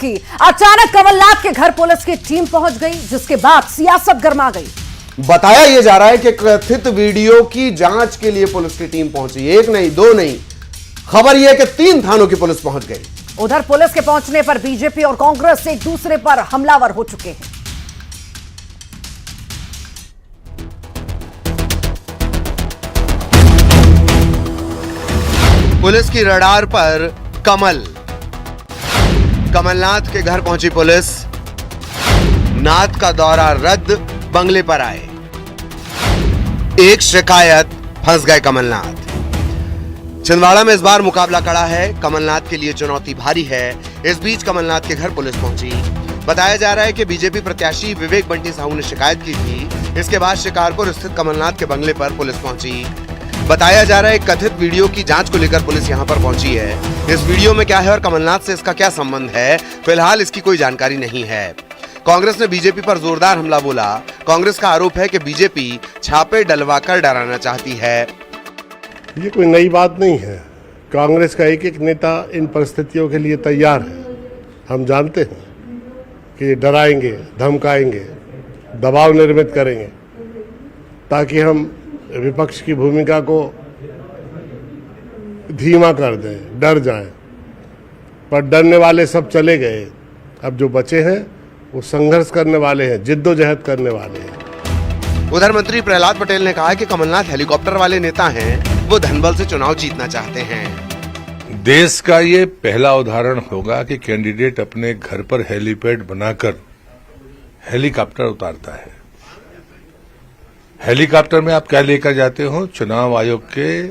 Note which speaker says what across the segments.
Speaker 1: की। अचानक कमलनाथ के घर पुलिस की टीम पहुंच गई, जिसके बाद सियासत गर्मा गई।
Speaker 2: बताया यह जा रहा है कि कथित वीडियो की जांच के लिए पुलिस की टीम पहुंची। एक नहीं, दो नहीं, खबर यह है कि 3 थानों की पुलिस पहुंच गई।
Speaker 1: उधर पुलिस के पहुंचने पर बीजेपी और कांग्रेस एक दूसरे पर हमलावर हो चुके हैं।
Speaker 2: पुलिस की रडार पर कमलनाथ के घर पहुंची पुलिस। नाथ का दौरा रद्द, बंगले पर आए। एक शिकायत, फंस गए कमलनाथ। छिंदवाड़ा में इस बार मुकाबला कड़ा है। कमलनाथ के लिए चुनौती भारी है। इस बीच कमलनाथ के घर पुलिस पहुंची। बताया जा रहा है कि बीजेपी प्रत्याशी विवेक बंटी साहू ने शिकायत की थी। इसके बाद शिकारपुर स्थित कमलनाथ के बंगले पर पुलिस पहुंची। बताया जा रहा है कथित वीडियो की जांच को लेकर पुलिस यहां पर पहुंची है। इस वीडियो में क्या है और कमलनाथ से इसका क्या संबंध है, फिलहाल इसकी कोई जानकारी नहीं है। कांग्रेस ने बीजेपी पर जोरदार हमला बोला। कांग्रेस का आरोप है कि बीजेपी छापे डलवाकर डराना चाहती है।
Speaker 3: ये कोई नई बात नहीं है। कांग्रेस का एक एक नेता इन परिस्थितियों के लिए तैयार है। हम जानते हैं कि ये डराएंगे, धमकाएंगे, दबाव निर्मित करेंगे ताकि हम विपक्ष की भूमिका को धीमा कर दें, डर जाएं। पर डरने वाले सब चले गए। अब जो बचे हैं वो संघर्ष करने वाले हैं, जिद्दोजहद करने वाले हैं।
Speaker 2: उधर मंत्री प्रहलाद पटेल ने कहा कि कमलनाथ हेलीकॉप्टर वाले नेता हैं, वो धनबल से चुनाव जीतना चाहते हैं।
Speaker 4: देश का ये पहला उदाहरण होगा कि कैंडिडेट अपने घर पर हेलीपैड बनाकर हेलीकॉप्टर उतारता है। हेलीकॉप्टर में आप क्या लेकर जाते हो? चुनाव आयोग के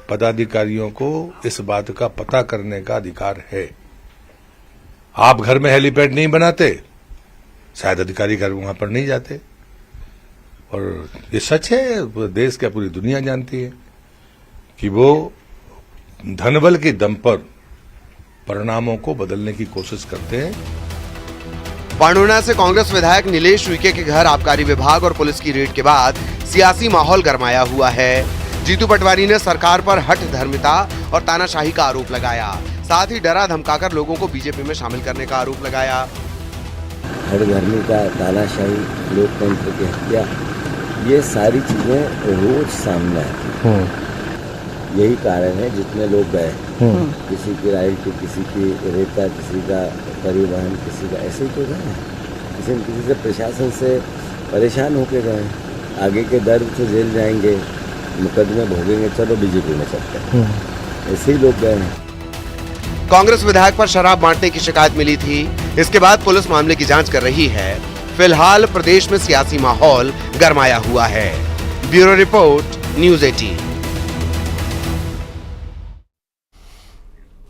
Speaker 4: पदाधिकारियों को इस बात का पता करने का अधिकार है। आप घर में हेलीपैड नहीं बनाते, शायद अधिकारी घर वहां पर नहीं जाते। और ये सच है, देश की पूरी दुनिया जानती है कि वो धनबल के दम पर परिणामों को बदलने की कोशिश करते हैं।
Speaker 2: पांडुना से कांग्रेस विधायक नीलेश उइके के घर आबकारी विभाग और पुलिस की रेड के बाद सियासी माहौल गरमाया हुआ है। जीतू पटवारी ने सरकार पर हठ धर्मिता और तानाशाही का आरोप लगाया। साथ ही डरा धमकाकर लोगों को बीजेपी में शामिल करने का आरोप लगाया।
Speaker 5: हठ धर्मिता, तानाशाही, लोकतंत्र की हत्या, ये सारी चीजें रोज सामने आती हैं। यही कारण है जितने लोग गए, किसी की रॉयल्टी, किसी की रेता, किसी का परिवहन, किसी का ऐसे ही तो गए। किसी न किसी से प्रशासन से परेशान होके गए। आगे के दर्द से जेल जाएंगे, मुकदमे भोगेंगे, चलो बीजेपी में चलते हैं, ऐसे ही लोग गए हैं।
Speaker 2: कांग्रेस विधायक पर शराब बांटने की शिकायत मिली थी। इसके बाद पुलिस मामले की जांच कर रही है। फिलहाल प्रदेश में सियासी माहौल गरमाया हुआ है। Bureau report, news 18।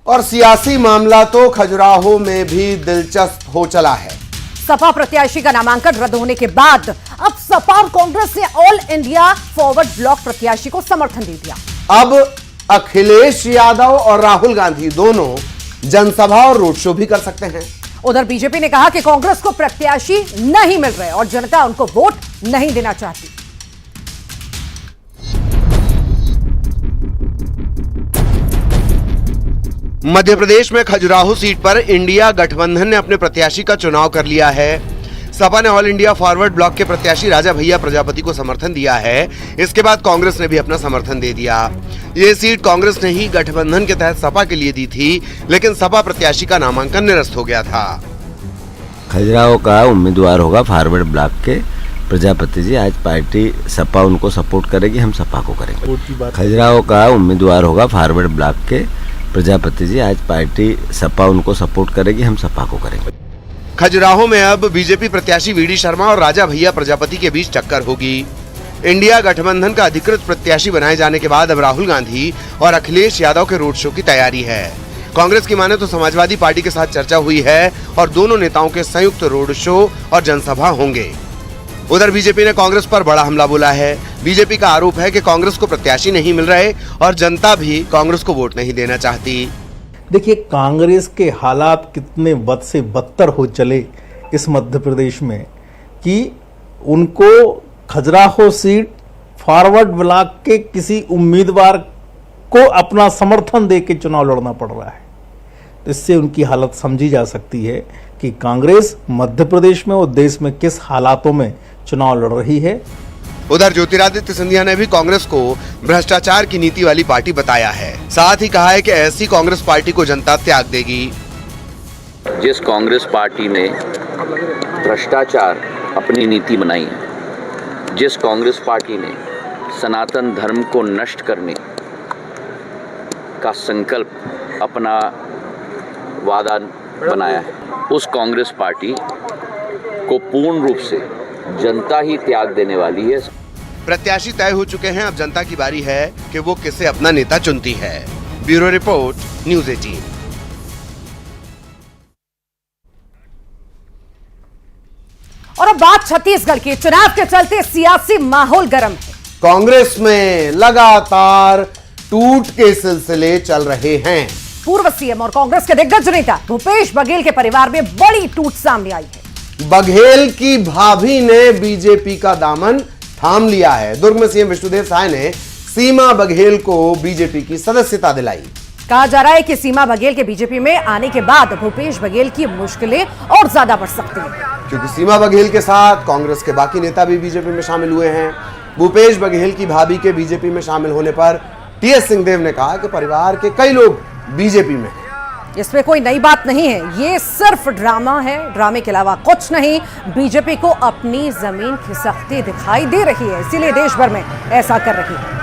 Speaker 2: और सियासी मामला तो खजुराहो में भी दिलचस्प हो चला है।
Speaker 1: सपा प्रत्याशी का नामांकन रद्द होने के बाद अब सपा और कांग्रेस ने ऑल इंडिया फॉरवर्ड ब्लॉक प्रत्याशी को समर्थन दे दिया।
Speaker 2: अब अखिलेश यादव और राहुल गांधी दोनों जनसभा और रोड शो भी कर सकते हैं।
Speaker 1: उधर बीजेपी ने कहा कि कांग्रेस को प्रत्याशी नहीं मिल रहे और जनता उनको वोट नहीं देना चाहती।
Speaker 2: मध्य प्रदेश में खजुराहो सीट पर इंडिया गठबंधन ने अपने प्रत्याशी का चुनाव कर लिया है। सपा ने ऑल इंडिया फॉरवर्ड ब्लॉक के प्रत्याशी राजा भैया प्रजापति को समर्थन दिया है। इसके बाद कांग्रेस ने भी अपना समर्थन दे दिया। ये सीट कांग्रेस ने ही गठबंधन के तहत सपा के लिए दी थी, लेकिन सपा प्रत्याशी का नामांकन निरस्त हो गया था।
Speaker 5: खजुराहो का उम्मीदवार होगा फॉरवर्ड ब्लॉक के प्रजापति जी। आज पार्टी सपा उनको सपोर्ट करेगी, हम सपा को करेंगे। खजुराहो का उम्मीदवार होगा फॉरवर्ड ब्लॉक के प्रजापति जी। आज पार्टी सपा उनको सपोर्ट करेगी, हम सपा को करेंगे।
Speaker 2: खजुराहो में अब बीजेपी प्रत्याशी वीडी शर्मा और राजा भैया प्रजापति के बीच टक्कर होगी। इंडिया गठबंधन का अधिकृत प्रत्याशी बनाए जाने के बाद अब राहुल गांधी और अखिलेश यादव के रोड शो की तैयारी है। कांग्रेस की माने तो समाजवादी पार्टी के साथ चर्चा हुई है और दोनों नेताओं के संयुक्त रोड शो और जनसभा होंगे। उधर बीजेपी ने कांग्रेस पर बड़ा हमला बोला है। बीजेपी का आरोप है कि कांग्रेस को प्रत्याशी नहीं मिल रहे और जनता भी कांग्रेस को वोट नहीं देना चाहती।
Speaker 6: देखिए, कांग्रेस के हालात कितने बद से बदतर हो चले इस मध्य प्रदेश में कि उनको खजुराहो सीट फॉरवर्ड ब्लॉक के किसी उम्मीदवार को अपना समर्थन देकर चुनाव लड़ना पड़ रहा है। तो इससे उनकी हालत समझी जा सकती है कि कांग्रेस मध्य प्रदेश में और देश में किस हालातों में चुनाव लड़ रही है।
Speaker 2: उधर ज्योतिरादित्य सिंधिया ने भी कांग्रेस को भ्रष्टाचार की नीति वाली पार्टी बताया है। साथ ही कहा है कि ऐसी कांग्रेस पार्टी को जनता त्याग देगी।
Speaker 7: जिस कांग्रेस पार्टी ने भ्रष्टाचार अपनी नीति बनाई है, जिस कांग्रेस पार्टी ने सनातन धर्म को नष्ट करने का संकल्प अपना वादा बनाया है, उस कांग्रेस पार्टी को पूर्ण रूप से जनता ही त्याग देने वाली है।
Speaker 2: प्रत्याशी तय हो चुके हैं, अब जनता की बारी है कि वो किसे अपना नेता चुनती है। Bureau report, news 18।
Speaker 1: और अब बात छत्तीसगढ़ की। चुनाव के चलते सियासी माहौल गर्म है।
Speaker 2: कांग्रेस में लगातार टूट के सिलसिले चल रहे हैं।
Speaker 1: पूर्व सीएम और कांग्रेस के दिग्गज नेता भूपेश बघेल के परिवार में बड़ी टूट सामने आई है।
Speaker 2: बघेल की भाभी ने बीजेपी का दामन थाम लिया है। दुर्ग में सीएम विष्णुदेव साय ने सीमा बघेल को बीजेपी की सदस्यता दिलाई।
Speaker 1: कहा जा रहा है कि सीमा बघेल के बीजेपी में आने के बाद भूपेश बघेल की मुश्किलें और ज्यादा बढ़ सकती हैं,
Speaker 2: क्योंकि सीमा बघेल के साथ कांग्रेस के बाकी नेता भी बीजेपी में शामिल हुए हैं। भूपेश बघेल की भाभी के बीजेपी में शामिल होने पर टीएस सिंहदेव ने कहा कि परिवार के कई लोग बीजेपी में हैं।
Speaker 1: इसमें कोई नई बात नहीं है, ये सिर्फ ड्रामा है, ड्रामे के अलावा कुछ नहीं। बीजेपी को अपनी जमीन खिसकती दिखाई दे रही है, इसीलिए देश भर में ऐसा कर रही है।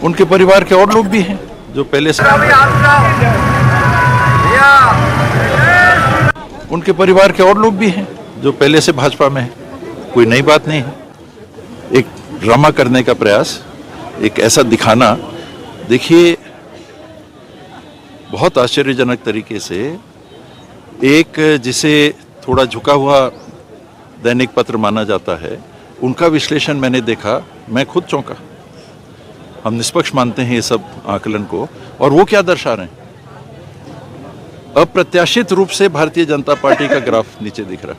Speaker 8: उनके परिवार के और लोग भी हैं जो पहले से उनके परिवार के और लोग भी हैं जो पहले से भाजपा में हैं। कोई नई बात नहीं है। एक ड्रामा करने का प्रयास, एक ऐसा दिखाना, देखिए बहुत आश्चर्यजनक तरीके से एक जिसे थोड़ा झुका हुआ दैनिक पत्र माना जाता है, उनका विश्लेषण मैंने देखा, मैं खुद चौंका। हम निष्पक्ष मानते हैं ये सब आकलन को, और वो क्या दर्शा रहे हैं? अप्रत्याशित रूप से भारतीय जनता पार्टी का ग्राफ नीचे दिख रहा है।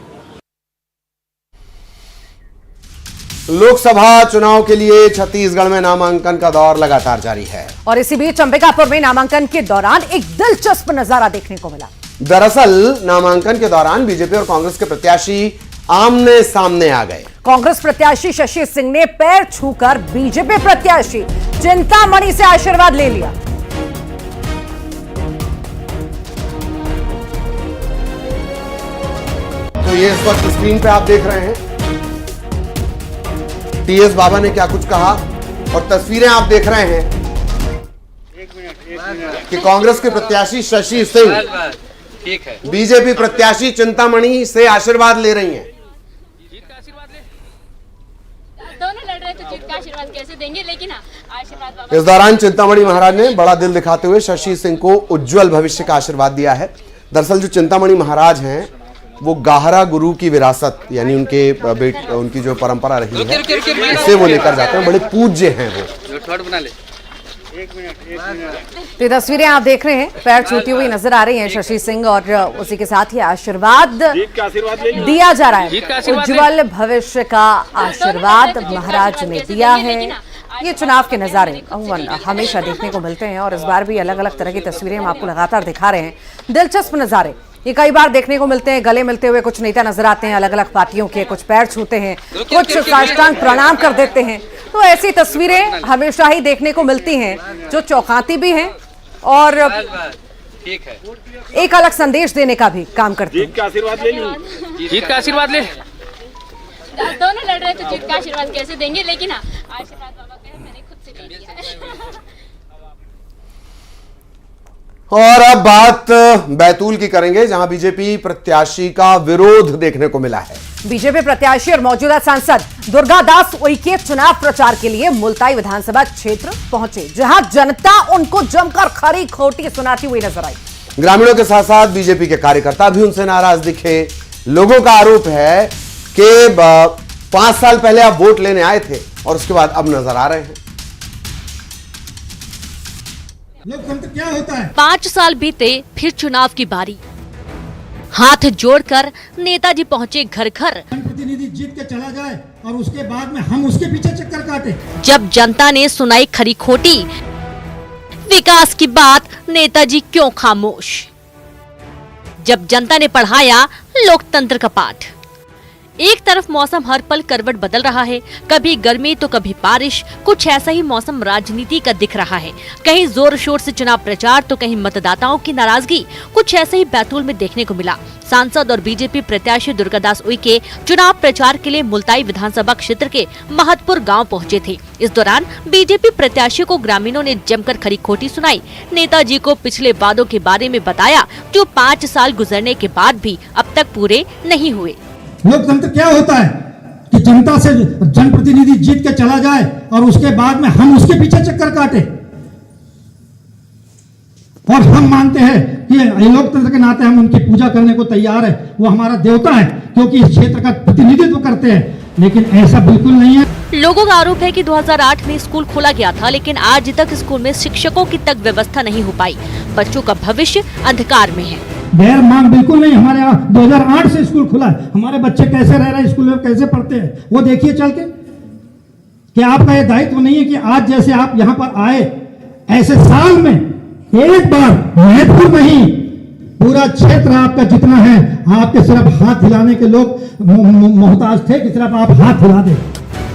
Speaker 2: लोकसभा चुनाव के लिए छत्तीसगढ़ में नामांकन का दौर लगातार जारी है।
Speaker 1: और इसी बीच अंबिकापुर में नामांकन के दौरान एक दिलचस्प नजारा देखने को मिला।
Speaker 2: दरअसल नामांकन के दौरान बीजेपी और कांग्रेस के प्रत्याशी आमने सामने आ गए।
Speaker 1: कांग्रेस प्रत्याशी शशि सिंह ने पैर छूकर बीजेपी प्रत्याशी चिंतामणि से आशीर्वाद ले लिया।
Speaker 2: तो ये इस वक्त स्क्रीन पे आप देख रहे हैं टीएस बाबा ने क्या कुछ कहा, और तस्वीरें आप देख रहे हैं कि कांग्रेस के प्रत्याशी शशि सिंह बीजेपी प्रत्याशी चिंतामणि से आशीर्वाद ले रही हैं।
Speaker 9: दोनों लड़ रहे तो जीत का आशीर्वाद कैसे देंगे, लेकिन आशीर्वाद बाबा।
Speaker 2: इस दौरान चिंतामणि महाराज ने बड़ा दिल दिखाते हुए शशि सिंह को उज्जवल भविष्य का आशीर्वाद दिया है। दरअसल जो चिंतामणि महाराज हैं वो गाहरा गुरु की विरासत, यानी उनकी जो परंपरा रही है उसे वो लेकर जाते हैं। बड़े पूज्य हैं वो।
Speaker 1: तो ये तस्वीरें आप देख रहे हैं, पैर छूती हुई नजर आ रही हैं शशि सिंह, और उसी के साथ ही आशीर्वाद दिया जा रहा है। उज्जवल भविष्य का आशीर्वाद महाराज ने दिया है। ये चुनाव के नजारे अमूमन हमेशा देखने को मिलते हैं, और इस बार भी अलग अलग तरह की तस्वीरें हम आपको लगातार दिखा रहे हैं। दिलचस्प नजारे ये कई बार देखने को मिलते हैं। गले मिलते हुए कुछ नेता नजर आते हैं अलग अलग पार्टियों के, कुछ पैर छूते हैं, कुछ साष्टांग प्रणाम कर देते हैं। तो ऐसी तस्वीरें हमेशा ही देखने को मिलती हैं जो चौंकाती भी हैं और एक अलग संदेश देने का भी काम करती हैं।
Speaker 9: जीत का आशीर्वाद ले। दोनों लड़ रहे तो जीत का आशीर्वाद कैसे देंगे, लेकिन आशीर्वाद बाबा का मैंने खुद से ले लिया।
Speaker 2: और अब बात बैतूल की करेंगे, जहां बीजेपी प्रत्याशी का विरोध देखने को मिला है।
Speaker 1: बीजेपी प्रत्याशी और मौजूदा सांसद दुर्गादास उइके चुनाव प्रचार के लिए मुल्ताई विधानसभा क्षेत्र पहुंचे, जहां जनता उनको जमकर खरी खोटी सुनाती हुई नजर आई।
Speaker 2: ग्रामीणों के साथ साथ बीजेपी के कार्यकर्ता भी उनसे नाराज दिखे। लोगों का आरोप है कि 5 साल पहले आप वोट लेने आए थे और उसके बाद अब नजर आ रहे हैं।
Speaker 10: लोकतंत्र क्या होता है?
Speaker 11: 5 साल बीते, फिर चुनाव की बारी। हाथ जोड़कर नेताजी पहुंचे घर घर।
Speaker 10: जनप्रतिनिधि जीत के चला जाए और उसके बाद में हम उसके पीछे चक्कर काटे।
Speaker 11: जब जनता ने सुनाई खरी खोटी, विकास की बात, नेताजी क्यों खामोश? जब जनता ने पढ़ाया लोकतंत्र का पाठ। एक तरफ मौसम हर पल करवट बदल रहा है, कभी गर्मी तो कभी बारिश। कुछ ऐसा ही मौसम राजनीति का दिख रहा है। कहीं जोर शोर से चुनाव प्रचार तो कहीं मतदाताओं की नाराजगी। कुछ ऐसा ही बैतूल में देखने को मिला। सांसद और बीजेपी प्रत्याशी दुर्गादास उइके चुनाव प्रचार के लिए मुल्ताई विधानसभा क्षेत्र के महतपुर गांव पहुंचे थे। इस दौरान बीजेपी प्रत्याशी को ग्रामीणों ने जमकर खरी खोटी सुनाई। नेताजी को पिछले वादों के बारे में बताया, जो 5 साल गुजरने के बाद भी अब तक पूरे नहीं हुए।
Speaker 10: लोकतंत्र क्या होता है कि जनता से जनप्रतिनिधि जीत के चला जाए और उसके बाद में हम उसके पीछे चक्कर काटे। और हम मानते हैं कि लोकतंत्र के नाते हम उनकी पूजा करने को तैयार है। वो हमारा देवता है क्योंकि इस क्षेत्र का प्रतिनिधित्व करते हैं, लेकिन ऐसा बिल्कुल नहीं है।
Speaker 11: लोगों का आरोप है कि 2008 में स्कूल खोला गया था, लेकिन आज तक स्कूल में शिक्षकों की तक व्यवस्था नहीं हो पाई। बच्चों का भविष्य अंधकार में है।
Speaker 10: गैर मांग बिल्कुल नहीं। हमारे यहाँ 2008 से स्कूल खुला है। हमारे बच्चे कैसे रह रहे हैं, स्कूल में कैसे पढ़ते हैं, वो देखिए चल के। क्या आपका ये दायित्व नहीं है कि आज जैसे आप यहाँ पर आए, ऐसे साल में एक बार महत्वपूर्ण नहीं, पूरा क्षेत्र आपका जितना है, आपके सिर्फ हाथ हिलाने के लोग मोहताज थे कि सिर्फ आप हाथ हिला दें।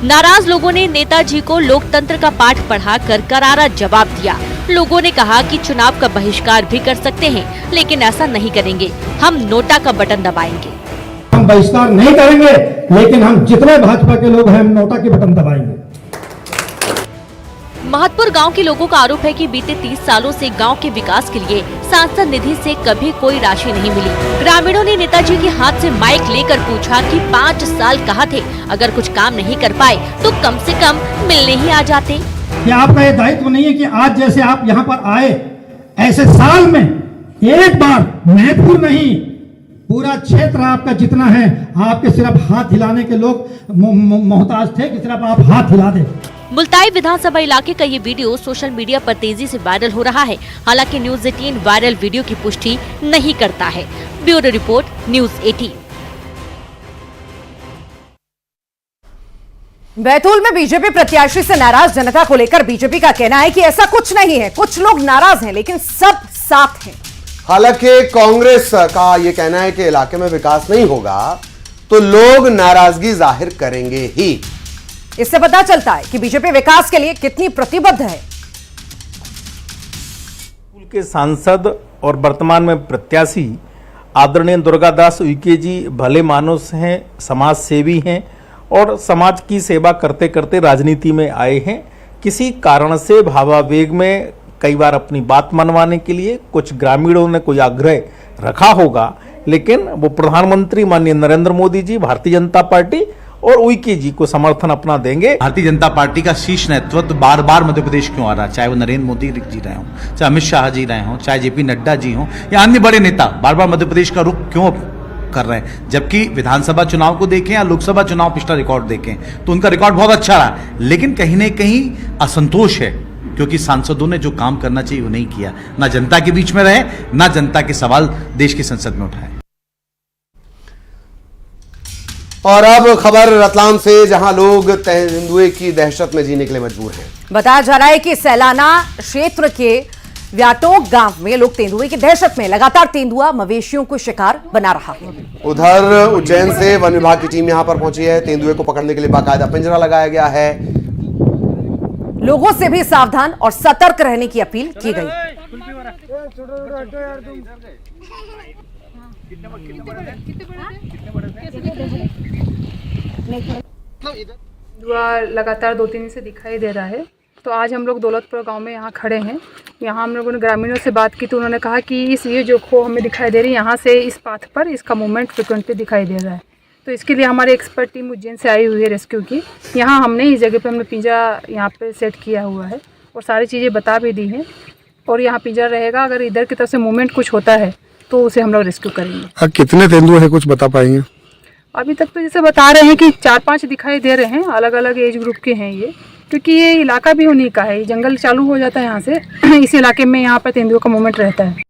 Speaker 11: नाराज लोगों ने नेताजी को लोकतंत्र का पाठ पढ़ाकर करारा जवाब दिया। लोगों ने कहा कि चुनाव का बहिष्कार भी कर सकते हैं, लेकिन ऐसा नहीं करेंगे। हम नोटा का बटन दबाएंगे।
Speaker 10: हम बहिष्कार नहीं करेंगे, लेकिन हम जितने भाजपा के लोग हैं, हम नोटा के बटन दबाएंगे।
Speaker 11: महतपुर गांव के लोगों का आरोप है कि बीते 30 सालों से गांव के विकास के लिए सांसद निधि से कभी कोई राशि नहीं मिली। ग्रामीणों ने नेताजी के हाथ से माइक लेकर पूछा कि 5 साल कहाँ थे? अगर कुछ काम नहीं कर पाए तो कम से कम मिलने ही आ जाते।
Speaker 10: क्या आपका ये दायित्व नहीं है कि आज जैसे आप यहाँ पर आए, ऐसे साल में एक बार महत्वपूर्ण नहीं, पूरा क्षेत्र आपका जितना है, आपके सिर्फ हाथ हिलाने के लोग मोहताज थे कि सिर्फ आप हाथ हिला दें।
Speaker 11: मुल्ताई विधानसभा इलाके का ये वीडियो सोशल मीडिया पर तेजी से वायरल हो रहा है। हालांकि न्यूज़ 18 वायरल वीडियो की पुष्टि नहीं करता है। Bureau report, news 18।
Speaker 1: बैतूल में बीजेपी प्रत्याशी से नाराज जनता को लेकर बीजेपी का कहना है कि ऐसा कुछ नहीं है, कुछ लोग नाराज हैं, लेकिन सब साथ हैं।
Speaker 2: हालांकि कांग्रेस का यह कहना है कि इलाके में विकास नहीं होगा तो लोग नाराजगी जाहिर करेंगे ही।
Speaker 1: इससे पता चलता है कि बीजेपी विकास के लिए कितनी प्रतिबद्ध है।
Speaker 6: के सांसद और वर्तमान में प्रत्याशी आदरणीय दुर्गादास उइके जी भले मानुस हैं, समाज सेवी हैं और समाज की सेवा करते करते राजनीति में आए हैं। किसी कारण से भावावेग में कई बार अपनी बात मनवाने के लिए कुछ ग्रामीणों ने कोई आग्रह रखा होगा, लेकिन वो प्रधानमंत्री माननीय नरेंद्र मोदी जी, भारतीय जनता पार्टी और उइके जी को समर्थन अपना देंगे।
Speaker 12: भारतीय जनता पार्टी का शीर्ष नेतृत्व बार बार मध्य प्रदेश क्यों आ रहा है? चाहे वो नरेंद्र मोदी जी रहे हों, चाहे अमित शाह जी रहे हों, चाहे जेपी नड्डा जी हों या अन्य बड़े नेता बार बार मध्य प्रदेश का रुख क्यों कर रहे हैं? जबकि विधानसभा चुनाव को देखें या लोकसभा चुनाव पिछला रिकॉर्ड देखें तो उनका रिकॉर्ड बहुत अच्छा रहा, लेकिन कहीं न कहीं असंतोष है क्योंकि सांसदों ने जो काम करना चाहिए वो नहीं किया। ना जनता के बीच में रहे, ना जनता के सवाल देश की संसद में उठाए।
Speaker 2: और अब खबर रतलाम से, जहां लोग तेंदुए की दहशत में जीने के लिए मजबूर हैं।
Speaker 1: बताया जा रहा है कि सैलाना क्षेत्र के व्याटोक गांव में लोग तेंदुए की दहशत में, लगातार तेंदुआ मवेशियों को शिकार बना रहा है।
Speaker 2: उधर उज्जैन से वन विभाग की टीम यहां पर पहुंची है। तेंदुए को पकड़ने के लिए बाकायदा पिंजरा लगाया गया है।
Speaker 1: लोगों से भी सावधान और सतर्क रहने की अपील की गई।
Speaker 13: लगातार 2-3 दिन से दिखाई दे रहा है, तो आज हम लोग दौलतपुर गांव में यहाँ खड़े हैं। यहाँ हम लोगों ने ग्रामीणों से बात की तो उन्होंने कहा कि ये जो खो हमें दिखाई दे रही है, यहाँ से इस पाथ पर इसका मूवमेंट फ्रिक्वेंटली दिखाई दे रहा है। तो इसके लिए हमारे एक्सपर्ट टीम उज्जैन से आई हुई है रेस्क्यू की। यहाँ हमने इस जगह पे हमने पिंजरा यहाँ पे सेट किया हुआ है और सारी चीज़ें बता भी दी हैं और यहाँ पिंजरा रहेगा। अगर इधर की तरफ से मूवमेंट कुछ होता है तो उसे हम लोग रेस्क्यू करेंगे।
Speaker 3: कितने तेंदुए हैं कुछ बता पाएंगे?
Speaker 13: अभी तक तो जैसे बता रहे हैं कि 4-5 दिखाई दे रहे हैं, अलग अलग एज ग्रुप के हैं ये। क्योंकि ये इलाका भी उन्हीं का है, जंगल चालू हो जाता है यहाँ से। इस इलाके में यहाँ पर तेंदुओं का मूवमेंट रहता है।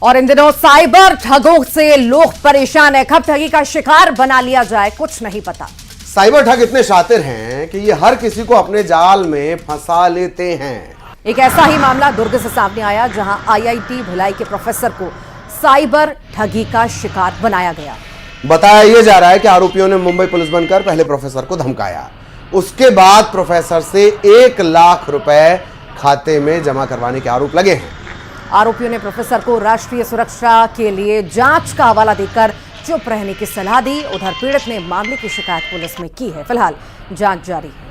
Speaker 1: और इन दिनों साइबर ठगों से लोग परेशान है। कब ठगी का शिकार बना लिया जाए कुछ नहीं पता।
Speaker 2: साइबर ठग इतने शातिर हैं कि ये हर किसी को अपने जाल में फंसा लेते हैं।
Speaker 1: एक ऐसा ही मामला दुर्ग से सामने आया, जहां IIT भिलाई के प्रोफेसर को साइबर ठगी का शिकार बनाया गया।
Speaker 2: बताया यह जा रहा है कि आरोपियों ने मुंबई पुलिस बनकर पहले प्रोफेसर को धमकाया, उसके बाद प्रोफेसर से 1 लाख रुपए खाते में जमा करवाने के आरोप लगे हैं।
Speaker 1: आरोपियों ने प्रोफेसर को राष्ट्रीय सुरक्षा के लिए जांच का हवाला देकर चुप रहने की सलाह दी। उधर पीड़ित ने मामले की शिकायत पुलिस में की है। फिलहाल जांच जारी है।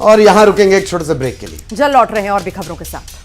Speaker 2: और यहां रुकेंगे एक छोटे से ब्रेक के लिए।
Speaker 1: जल्द लौट रहे हैं और भी खबरों के साथ।